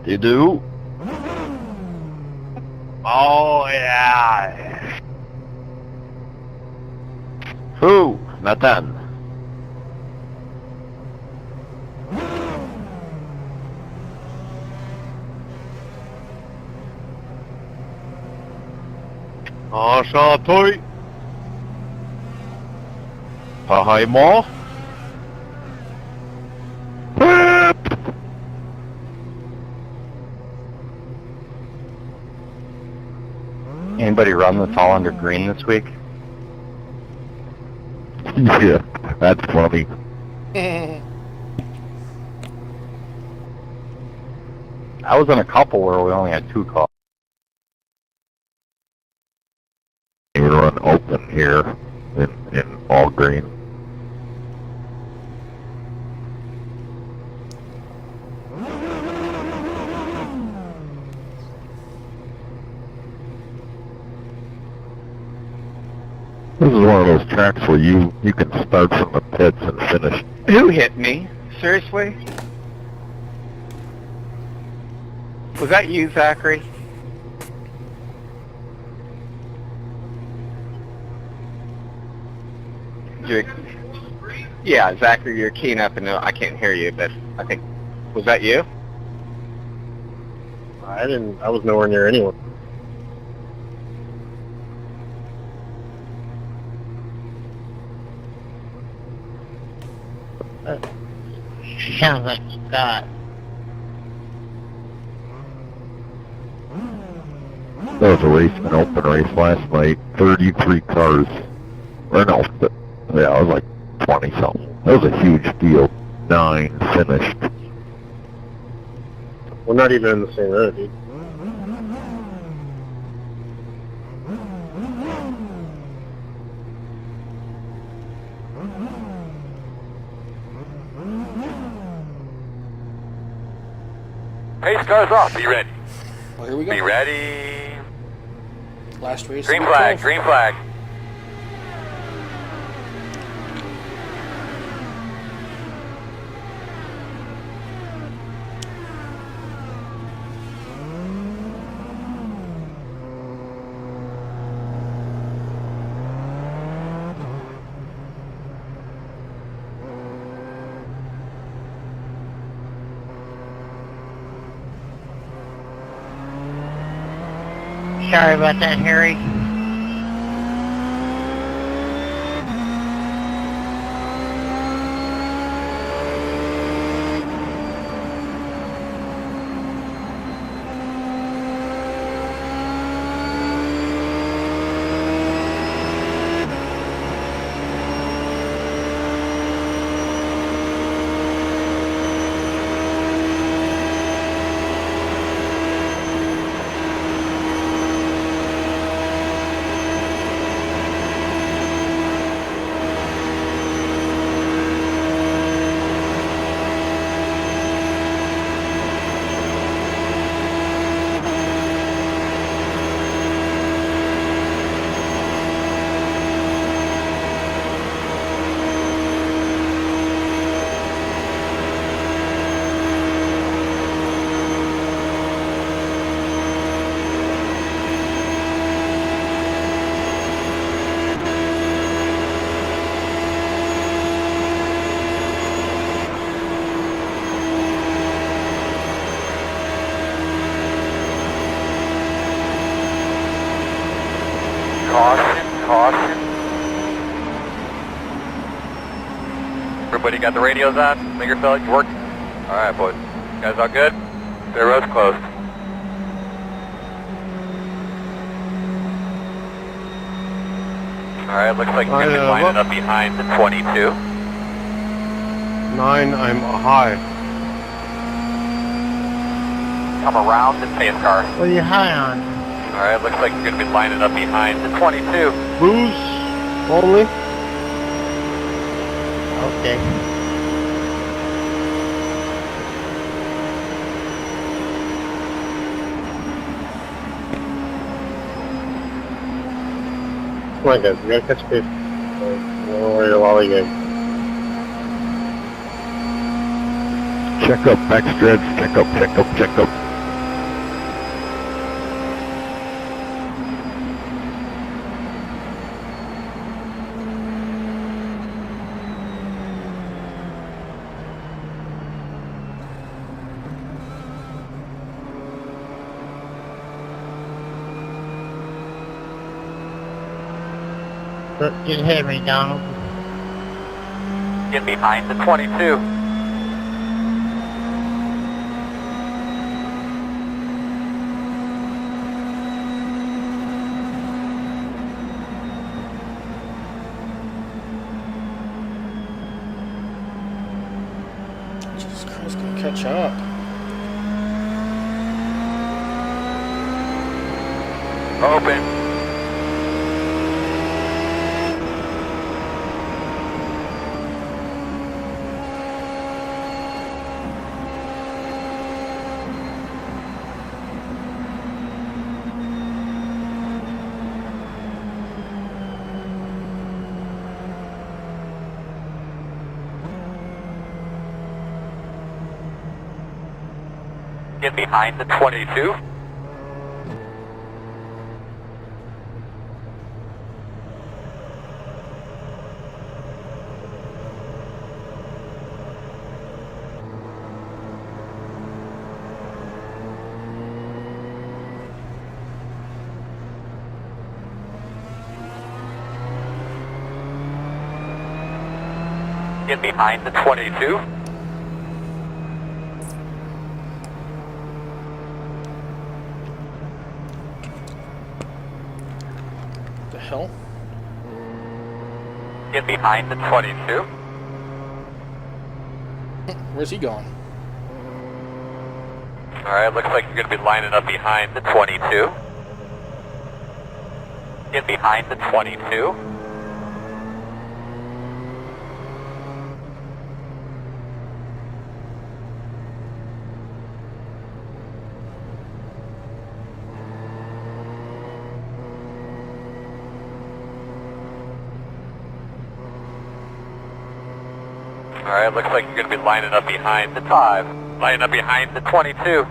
You do? Oh, yeah. Who? Nathan. Enchanté. Pareillement. Anybody run that's all under green this week? Yeah, that's funny. I was in a couple where we only had 2 cars. We run open here in all green. This is one of those tracks where you can start from the pits and finish. Who hit me? Seriously? Was that you, Zachary? Yeah, Zachary, you're keying up and I can't hear you, but I think, was that you? I was nowhere near anyone. Sounds like Scott. There was a race, an open race last night. 33 cars. Or no, yeah, it was like 20 something. That was a huge field. 9 finished. We're not even in the same road, dude. Pace cars off. Be ready. Well, here we go. Be ready. Last race. Green flag. Green flag. Sorry about that, Harry. Caution. Everybody got the radios on? Make your feel like you work? Alright, boys. You guys all good? The road's closed. Alright, looks like you're going to be lining up behind the 22. 9, I'm high. Come around the pace car. What are you high on? Alright, looks like you're going to be lining up behind the 22. Boost only? Okay. Come on, guys. We gotta catch pace. Don't worry, lollygag. Check up, backstretch, check up. Get ahead of me, Donald. Get behind the 22. Jesus Christ, gonna catch up. Open. Get behind the 22. Get behind the 22. The hell? Get behind the 22. Where's he going? Alright, looks like you're going to be lining up behind the 22. Get behind the 22. Alright, looks like you're going to be lining up behind the 5. Lining up behind the 22.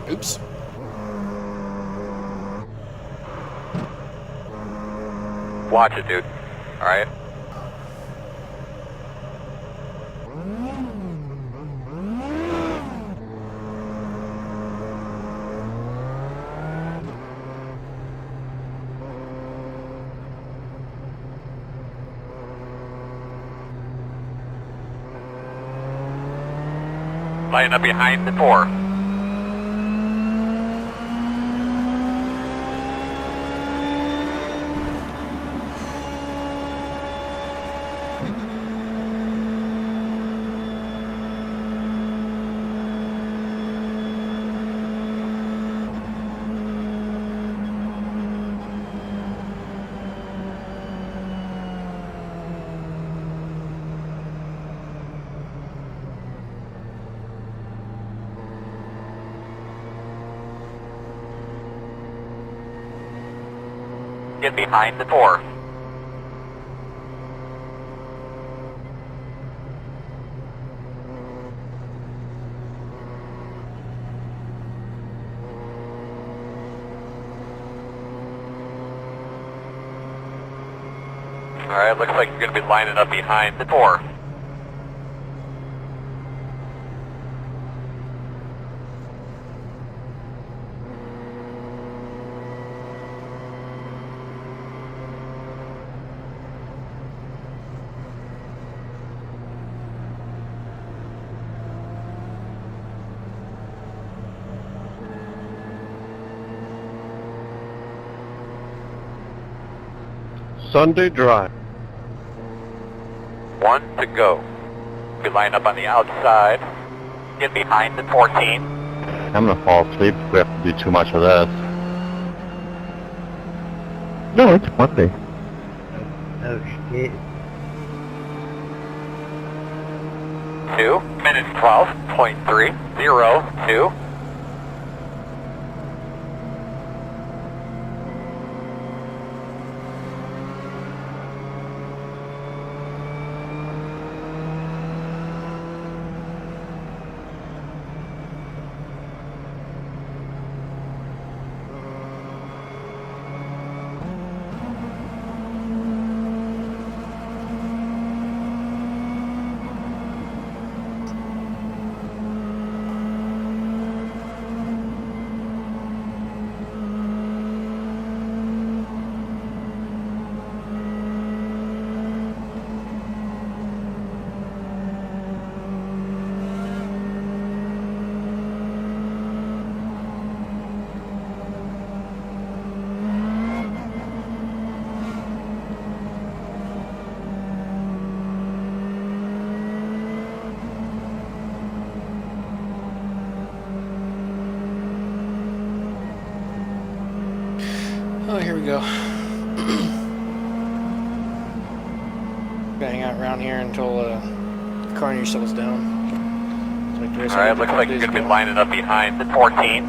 Oops. Watch it, dude. Alright? Lining up behind the 4. Get behind the 4. Alright, looks like you're going to be lining up behind the 4. Sunday drive. 1 to go. Be lined up on the outside. Get behind the 14. I'm gonna fall asleep if we have to do too much of this. No, it's Monday. Oh shit. 2 minutes 12.302. Oh, here we go. Hang out around here until the car near settles down. Alright, looks like you're going to be lining up behind the 14.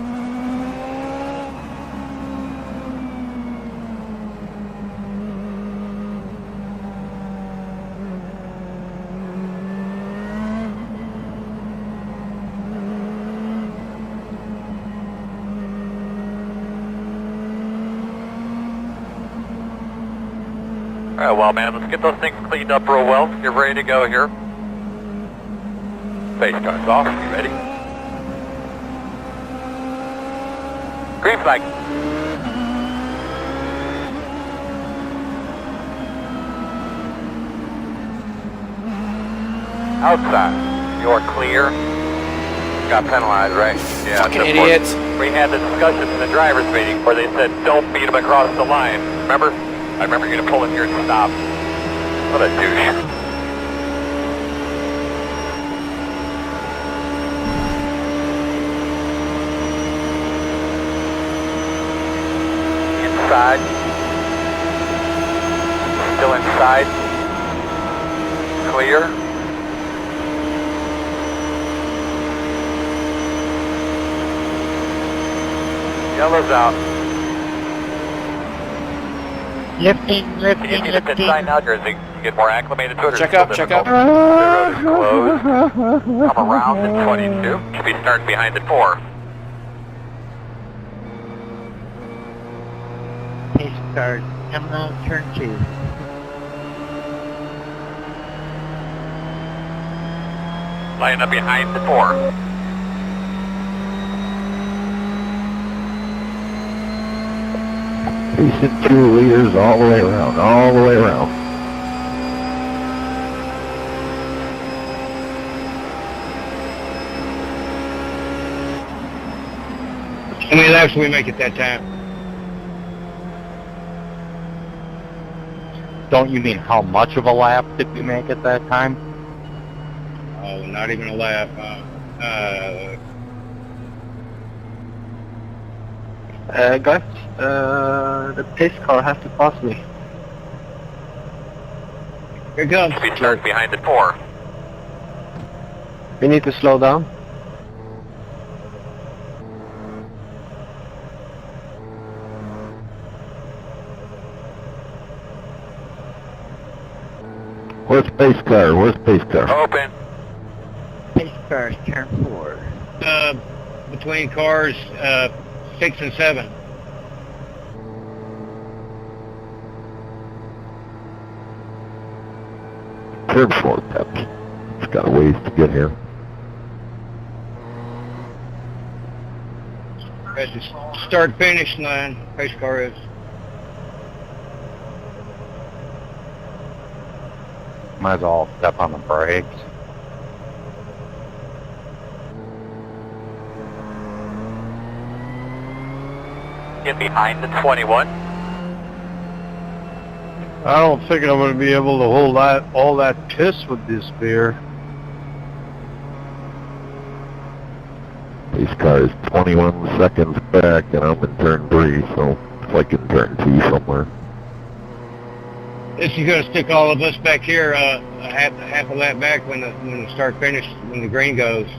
Alright, well, man, let's get those things cleaned up real well. Get ready to go here. Face car's off. You ready? Green flag. Outside. You're clear. Got penalized, right? Yeah. Fucking idiots. We had the discussion in the driver's meeting where they said, don't beat them across the line. Remember? I remember you to pull in here and stop. What a douche. Inside. Still inside. Clear. Yellow's out. Lifting, Can you lifting, see the pit lifting. sign now, or is it get more acclimated to it? Or Check is it up, still check up. difficult? The road is closed. Come around at 22. Should be starting behind at 4. Pace cars coming on turn 2. Line up behind the 4. Pacing 2 liters all the way around, all the way around. How many laps will we make at that time? Don't you mean how much of a lap did we make at that time? Oh, not even a lap. Guys, the pace car has to pass me. Here it comes. Should be starting behind at 4. We need to slow down. Where's pace car? Where's pace car? Open. Pace cars turn 4. Between cars 6 and 7. Turn 4, Peps. It's got a ways to get here. That's the start-finish line, pace car is. Might as well step on the brakes. Get behind the 21. I don't think I'm going to be able to hold all that piss with this beer. Pace car is 21 seconds back, and I'm in turn 3, so it's like in turn 2 somewhere. This is going to stick all of us back here half a lap back when the start-finish, when the green goes.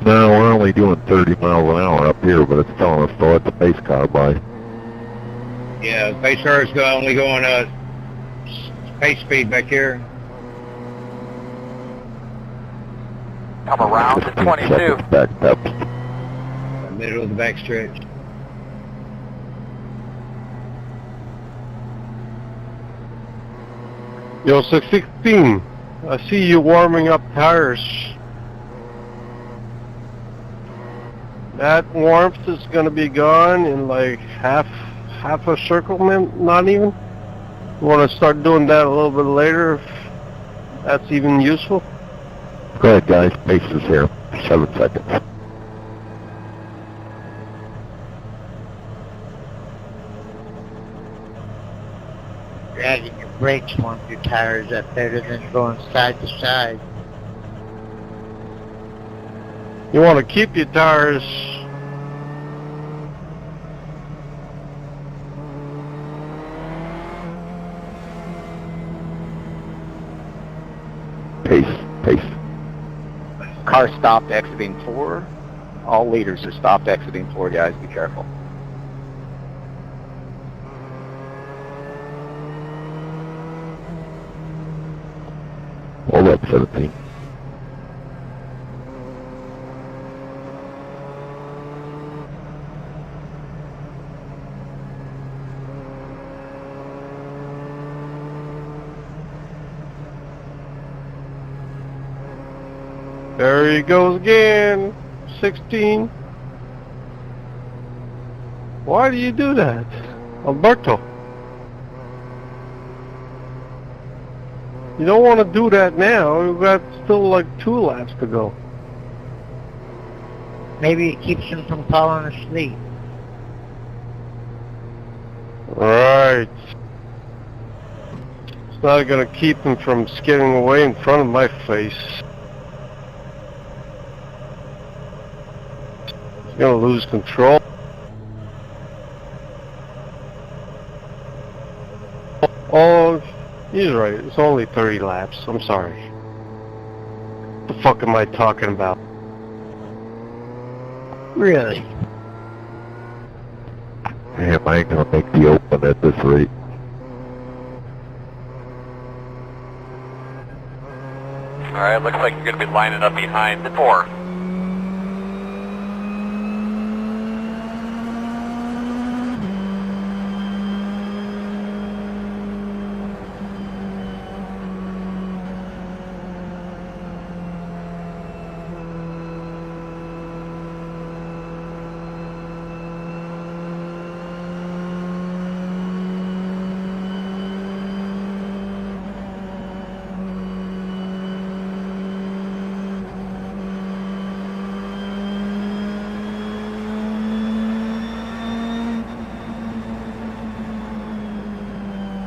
No, we're only doing 30 miles an hour up here, but it's telling us to let the pace car by. Yeah, the pace car is only going pace speed back here. Come around to 15 22. seconds back, Peps. The middle of the back stretch. Yo, 616, I see you warming up tires. That warmth is going to be gone in like half a circle, man, not even. You want to start doing that a little bit later, if that's even useful? Go ahead, guys. Pace is here. 7 seconds. Dragging your brakes once your tires up better than going side to side. You want to keep your tires Pace. Car stopped exiting 4. All leaders are stopped exiting 4, guys. Be careful. Hold up, 17. There he goes again. 16. Why do you do that, Alberto? You don't want to do that now. We've got still like 2 laps to go. Maybe it keeps him from falling asleep. Right. It's not going to keep him from skidding away in front of my face. He's going to lose control. Oh, he's right. It's only 30 laps. I'm sorry. What the fuck am I talking about? Really? Damn, I ain't gonna make the open at this rate. Alright, looks like you're going to be lining up behind the 4.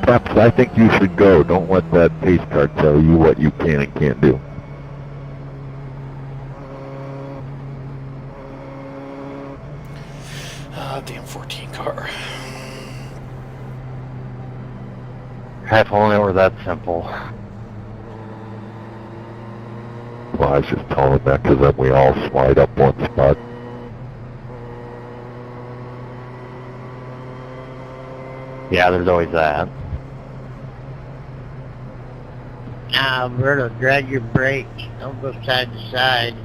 Peps, I think you should go. Don't let that pace car tell you what you can and can't do. Damn 14 car. If only it were that simple. Well, I was just telling him that because then we all slide up one spot. Yeah, there's always that. Now, Alberto, drag your brakes. Don't go side to side.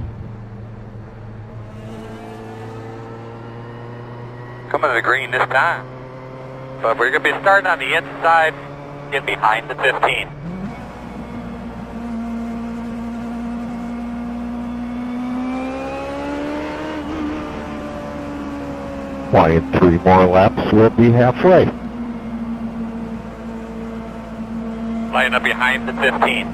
Coming to the green this time. But we're going to be starting on the inside, get behind the 15. Flying 3 more laps, we'll be halfway. Line up behind the 15.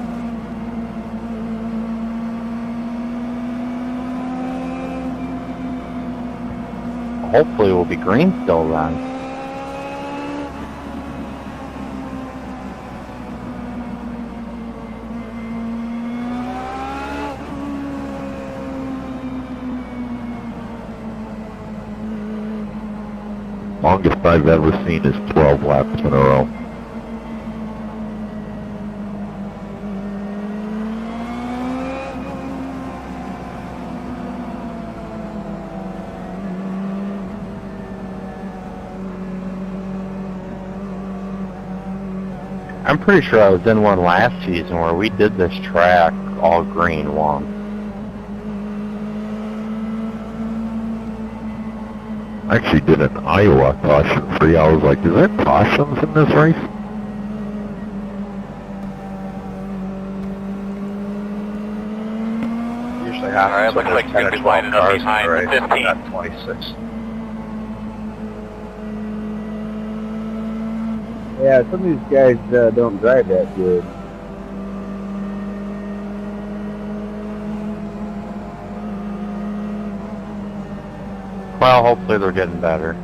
Hopefully we'll be green still then. Longest I've ever seen is 12 laps in a row. I'm pretty sure I was in one last season where we did this track all green long. I actually did an Iowa caution free. I was like, is there cautions in this race? Usually All right, happens looks like you're going to be lining up behind the 15. Got 26. Yeah, some of these guys don't drive that good. Well, hopefully they're getting better.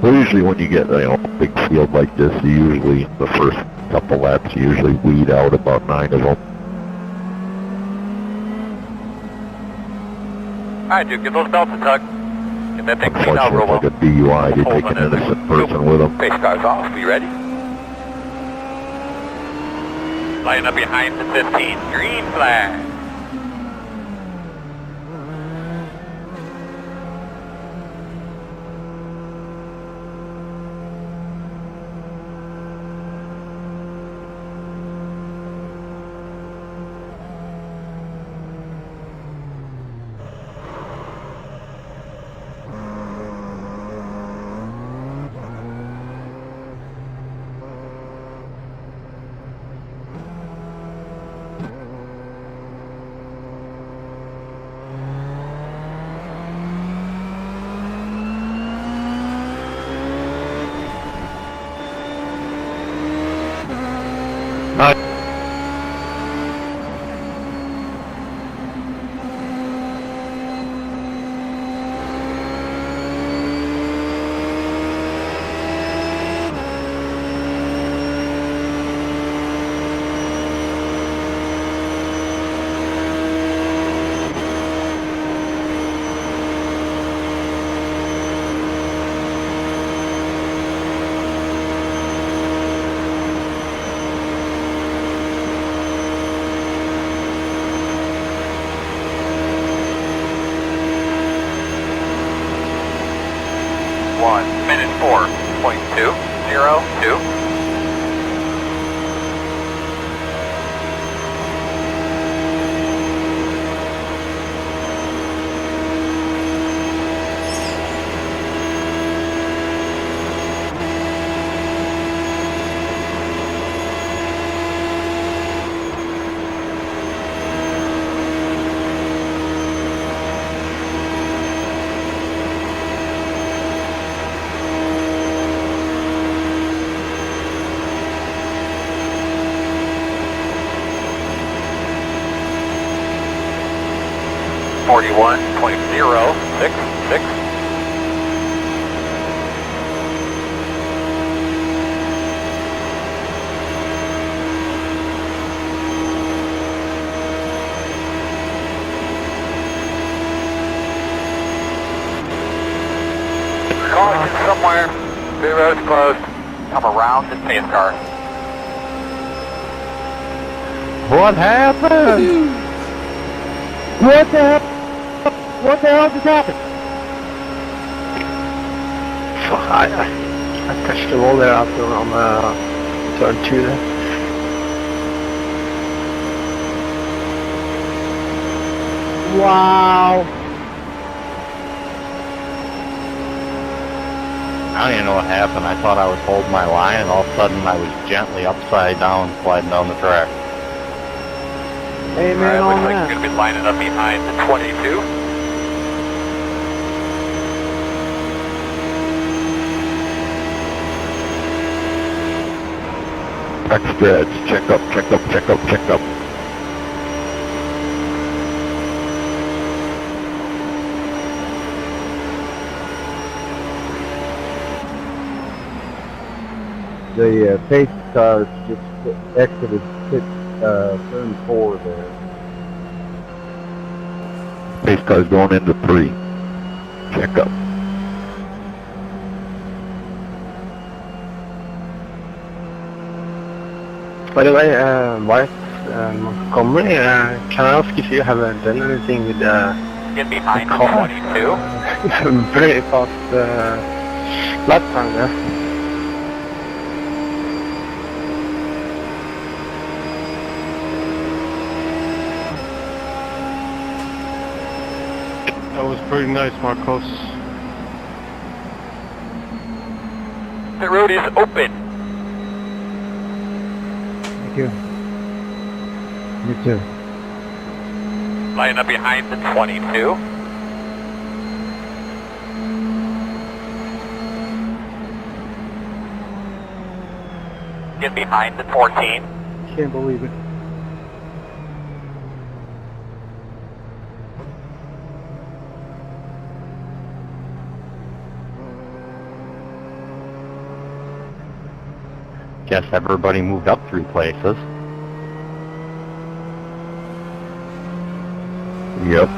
Well, usually when you get a big field like this, you usually, the first couple laps, you usually weed out about 9 of them. All right, Duke, get those belts a tug. Get that thing cleaned out real well. Unfortunately, it's like a DUI. You take an innocent person with them. Pace car's off. You ready? Line up behind the 15. Green flag. Minute 4.202. .066. Caution somewhere. Pit road's closed. Come around the pace car. What happened? What the hell? What the hell just happened? I touched the wall there after on turn 2 there. Wow. don't even know what happened. I thought I was holding my line, and all of a sudden I was gently upside down, sliding down the track. Hey, All man, right, looks on like that. you're going to be lining up behind the 22. Extra edge, check up, check up, check up, check up. The pace cars just exited turn 4 there. Pace car's going into 3. Check up. By the way, White Montgomery, can I ask if you have done anything with Get behind the car? 22. Very fast lap time there. That was pretty nice, Marcos. The road is open. Thank you. You too. Line up behind the 22. Get behind the 14. Can't believe it. Guess everybody moved up 3 places. Yep.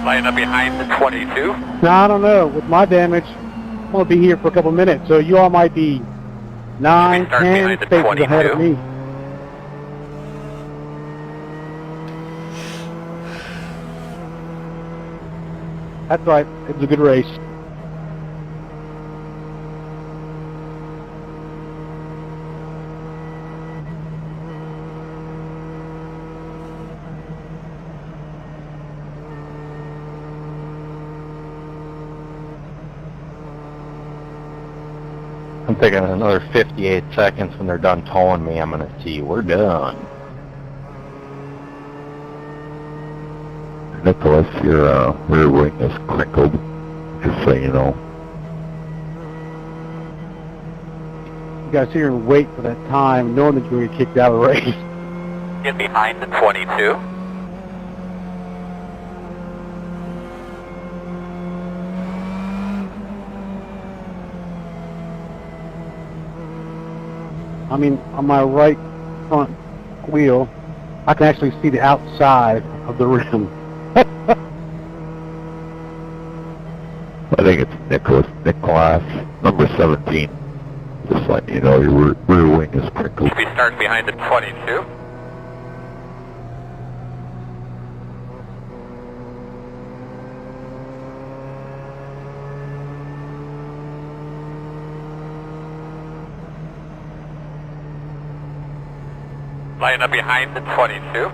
Line up behind the 22. Now, I don't know. With my damage, I'm going to be here for a couple minutes, so you all might be 9, start 10 behind the spaces ahead of 22? me. That's right. It was a good race. I'm thinking another 58 seconds when they're done towing me, I'm going to see we're done. Nicholas, your rear wing is crinkled, just so you know. You guys sit here and wait for that time, knowing that you're going to get kicked out of the race. Get behind the 22. I mean, on my right front wheel, I can actually see the outside of the rim. I think it's Nicholas, number 17. Just letting you know your rear wing is crinkled. Should be starting behind the 22. Line up behind the 22.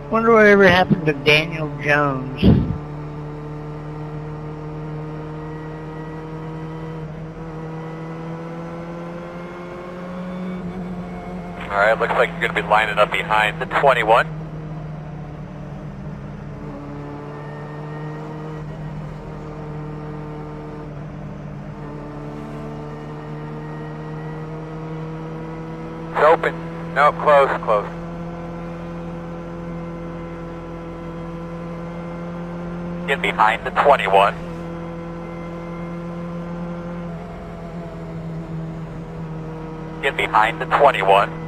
Wonder whatever happened to Daniel Jones. Alright, looks like you're going to be lining up behind the 21. It's open. No, close, close. Get behind the 21. Get behind the 21.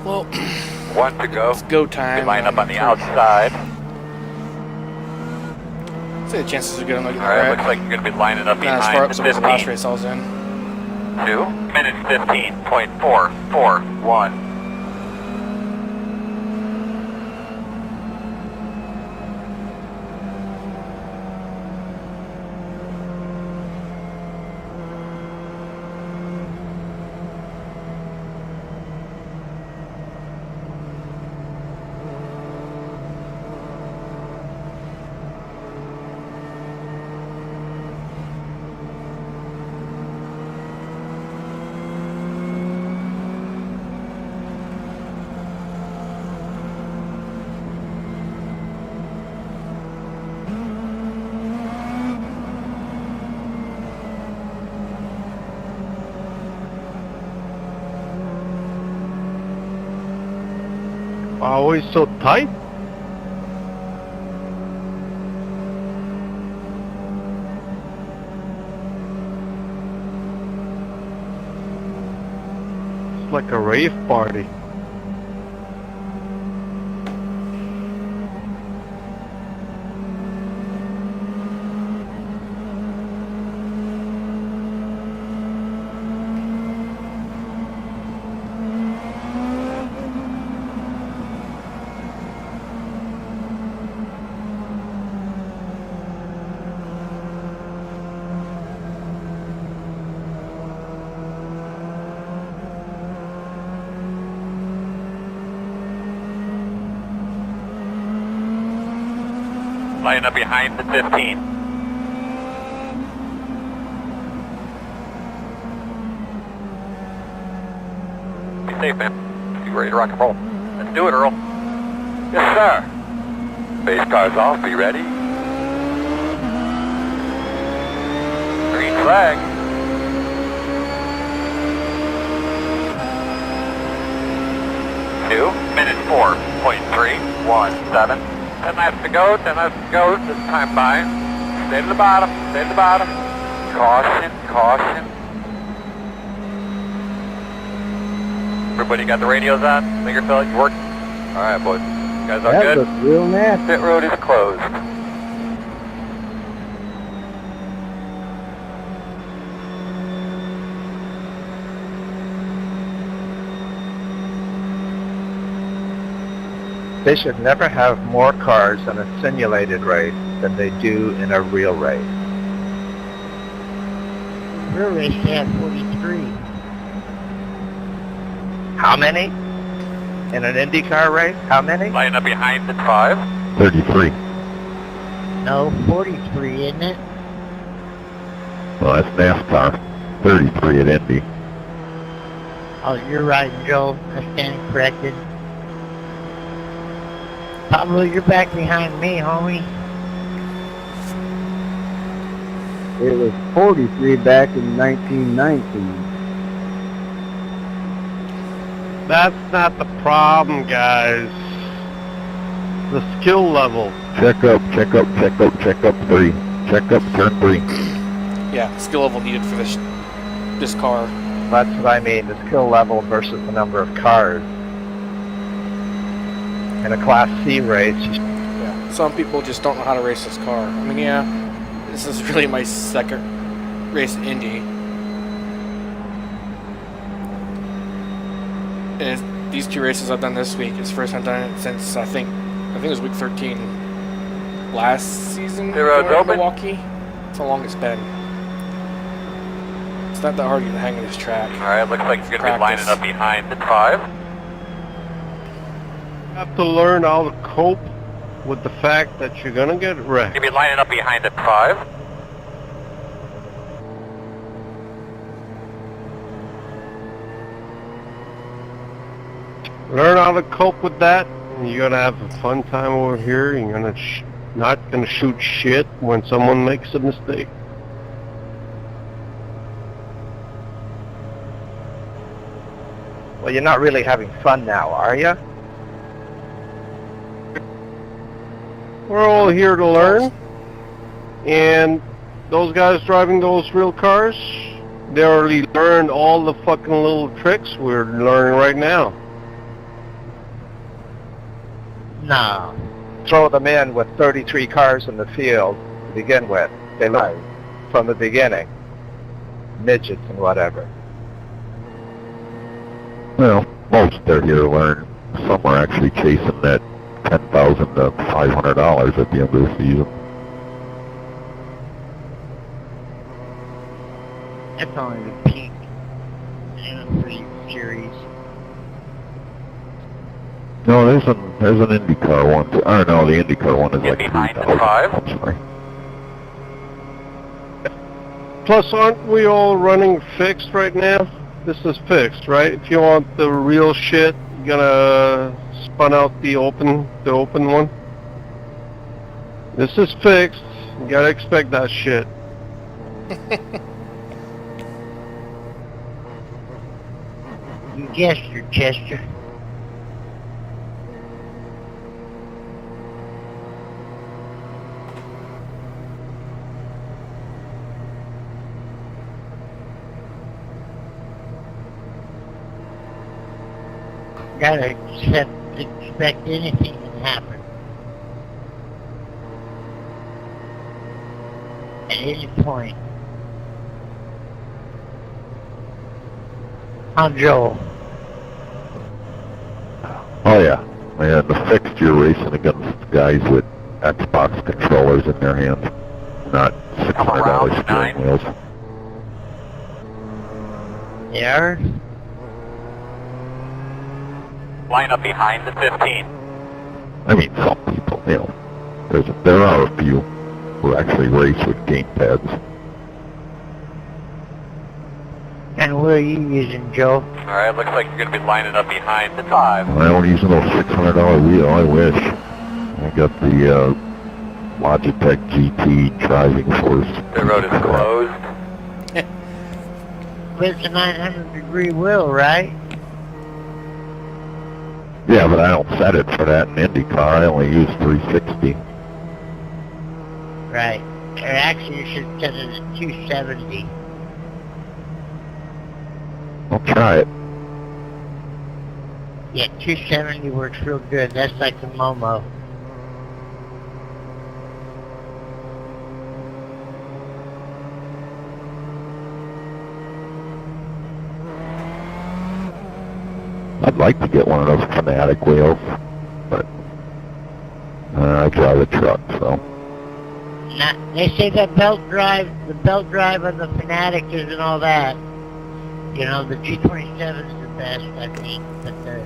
Well, 1 to go. it's go time. You line up on the outside. I'd say the chances are good. I'm looking All right, at looks like you're going to be lining up as far behind as the the last 15. race I was in. 2 minutes 15.441. Always so tight. It's like a rave party. Line up behind the 15. Be safe, man. You ready to rock and roll? Let's do it, Earl. Yes, sir. Base car's off. Be ready. Green flag. Two minutes 4.317. 10 laps to go, 10 laps to go, this time by. Stay to the bottom, stay to the bottom. Caution, caution. Everybody got the radios on? Finger feel like you working? Alright, boys. You guys all good? That looks real nasty. Pit road is closed. They should never have more cars in a simulated race than they do in a real race. Real race had 43. How many? In an IndyCar race? How many? Line up behind the 5. 33. No, 43, isn't it? Well, that's NASCAR. 33 at Indy. Oh, you're right, Joe. I stand corrected. Pablo, you're back behind me, homie. It was 43 back in 1919. That's not the problem, guys. The skill level. Check up, check up, check up, check up 3. Check up turn 3. Yeah, skill level needed for this car. That's what I mean, the skill level versus the number of cars. In a Class C race, Yeah, some people just don't know how to race this car. I mean, yeah, this is really my second race in Indy. And these 2 races I've done this week, it's the first time I've done it since I think it was week 13 last season. The road's going to open. Milwaukee. That's how long it's been. It's not that hard to get the hang of this track. Alright, looks like you're going to be lining up behind the 5. You have to learn how to cope with the fact that you're gonna get wrecked. You'll be lining up behind the 5. Learn how to cope with that, and you're gonna have a fun time over here. You're gonna not gonna shoot shit when someone makes a mistake. well, you're not really having fun now, are you? We're all here to learn, and those guys driving those real cars, they already learned all the fucking little tricks we're learning right now. No. Throw them in with 33 cars in the field to begin with. They look from the beginning. Midgets and whatever. Well, most are here learn. Some are actually chasing that $10,000 to $500 at the end of the season. That's only the peak anniversary series. No, there's an IndyCar one. Or no, the IndyCar one is Get like behind the 3,000. five. I'm sorry. Plus, aren't we all running fixed right now? This is fixed, right? If you want the real shit, you gotta spun out the open one. This is fixed. You gotta expect that shit. You gestured, Chester. Gotta expect anything can happen. At any point. I'm Joel. Oh yeah, and the fixed you're racing against guys with Xbox controllers in their hands, not $600 steering wheels. They are? Line up behind the 15. I mean, some people, you know, there are a few who actually race with gamepads. And what are you using, Joe? Alright, looks like you're going to be lining up behind the 5. I don't use no $600 wheel, I wish. I got the Logitech GT driving force. The road is closed. But it's a 900-degree wheel, right? Yeah, but I don't set it for that in IndyCar. I only use 360. Right. Or actually, you should set it at 270. I'll try it. Yeah, 270 works real good. That's like the Momo. I'd like to get one of those Fanatic wheels, but I drive a truck, so. Now, they say the belt drive on the Fanatic isn't all that. You know, the G27 is the best, I think, but the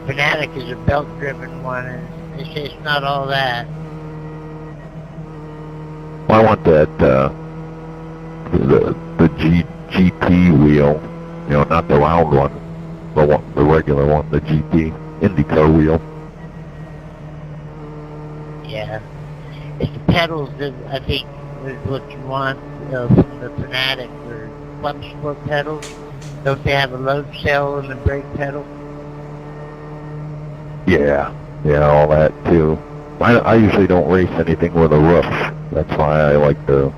Fanatic is a belt-driven one, and they say it's not all that. Well, I want that, the GP wheel, you know, not the round one, the regular one, the GP IndyCar wheel. Yeah. It's the pedals that I think is what you want from the Fanatic, or club sport pedals. Don't they have a load cell and a brake pedal? Yeah, all that too. I usually don't race anything with a roof. That's why I want to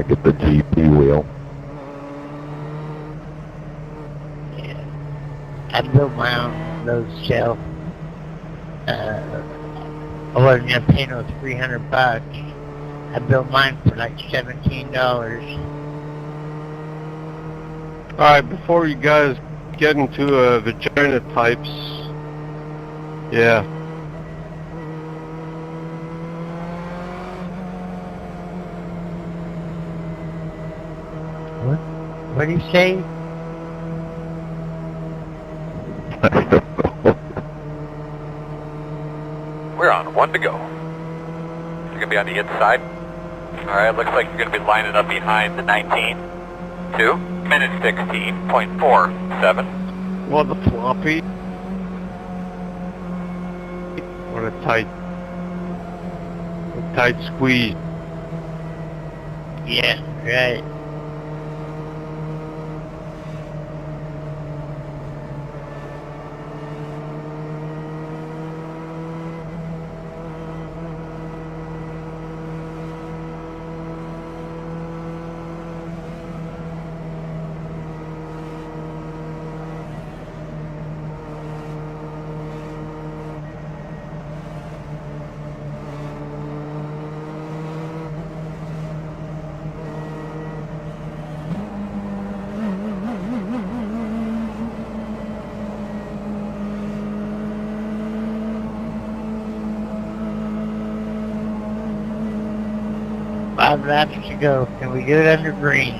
get the GP wheel. Yeah. I built my own load cell. I wasn't gonna pay no $300. I built mine for like $17. Alright, before you guys get into vagina types, yeah. What do you say? I don't know. We're on 1 to go. You're going to be on the inside. Alright, looks like you're going to be lining up behind the 19. 2 minutes 16.47. Well, the floppy. What a tight squeeze. Yeah, right. 5 laps to go. Can we get it under green?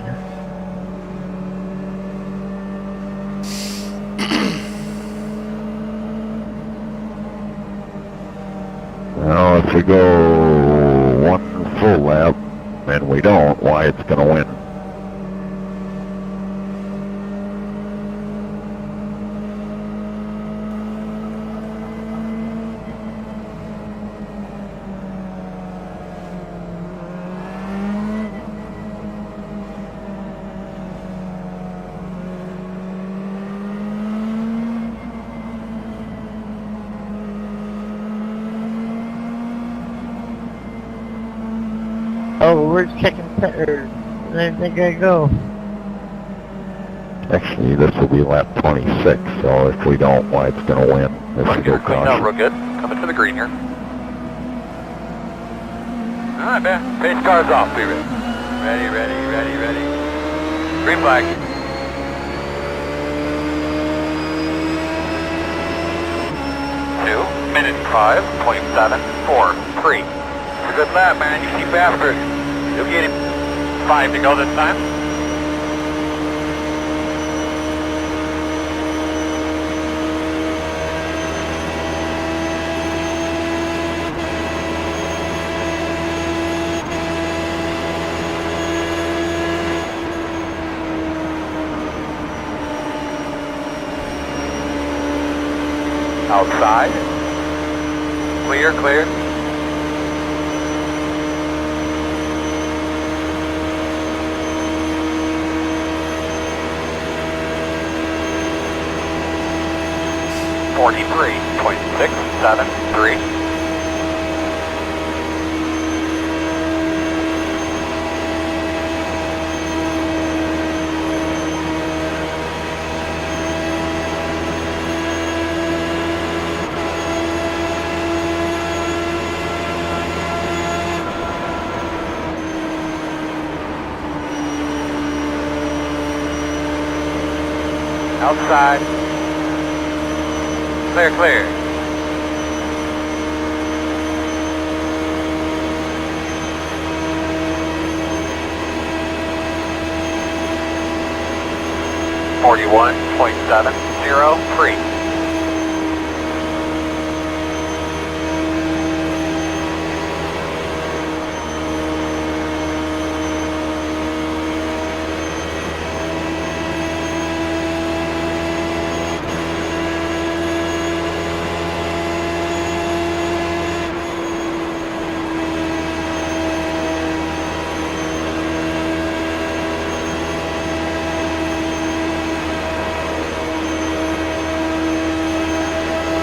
Well, if we go one full lap and we don't, Wyatt's going to win. Oh, where's second? Where did they gotta go? Actually, this will be lap 26, so if we don't, Wyatt's going to win. If we go Clean out caution. real good. Coming to the green here. Alright, man. Pace cars off, be ready. Ready. Green flag. Minute 5.743. It's a good lap, man. You keep after it. You'll get him. 5 to go this time. Outside. Clear. .673. Outside. Clear. 41.703.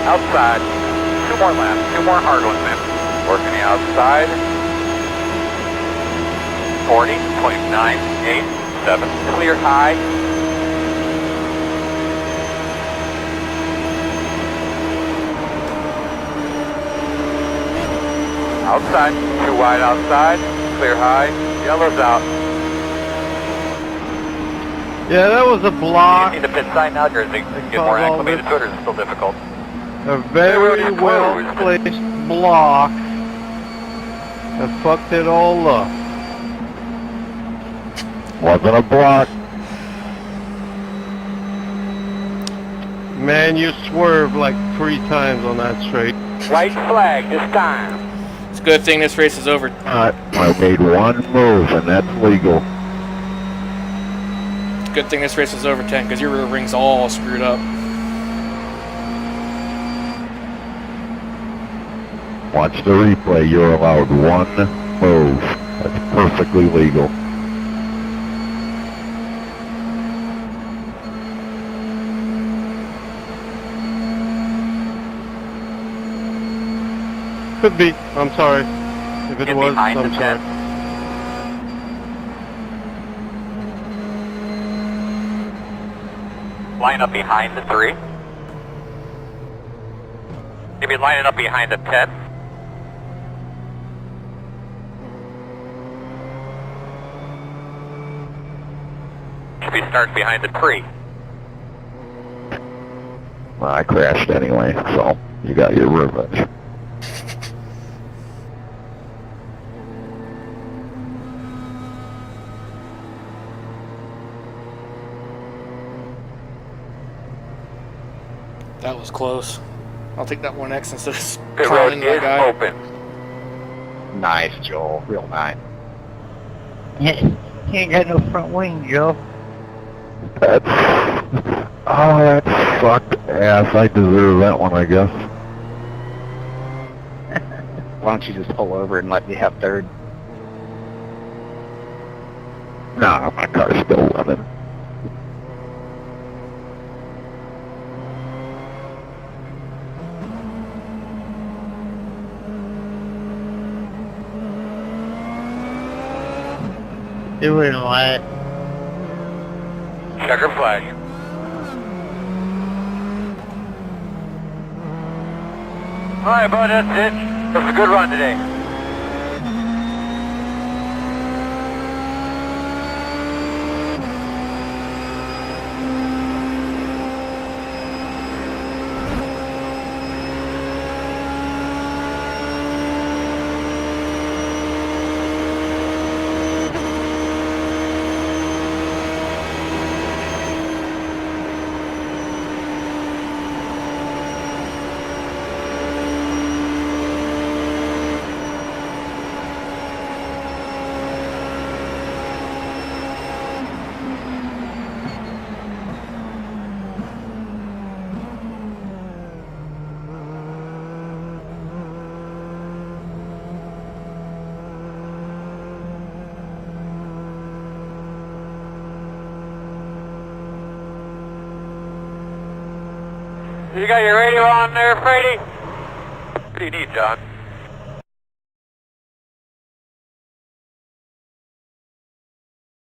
Outside. 2 more laps. 2 more hard ones, man. Working the outside. 40.987. Clear high. Outside. Too wide outside. Clear high. Yellow's out. Yeah, that was a block. You need the pit sign now, Jersey. Get more acclimated to it, or is it still difficult? A very well placed block that fucked it all up. Wasn't a block. Man, you swerved like 3 times on that straight. White flag this time. It's a good thing this race is over. I made one move, and that's legal. Good thing this race is over, 10, because your rear ring's all screwed up. Watch the replay. You're allowed one move. That's perfectly legal. Could be. I'm sorry. If it Get was, behind I'm the sorry. 10. Line up behind the 3. Maybe line it up behind the 10. Should be starting behind the 3. Well, I crashed anyway, so you got your revenge. was close. I'll take that 1X instead of Pit road clowning my is guy. open. Nice, Joel. Real nice. He ain't got no front wing, Joe. That's... Oh, that sucked ass. I deserve that one, I guess. Why don't you just pull over and let me have third? Nah, my car's still running. Doing what? Checker flag. Alright, bud, that's it. That was a good run today. You got your radio on there, Frady? What do you need, John?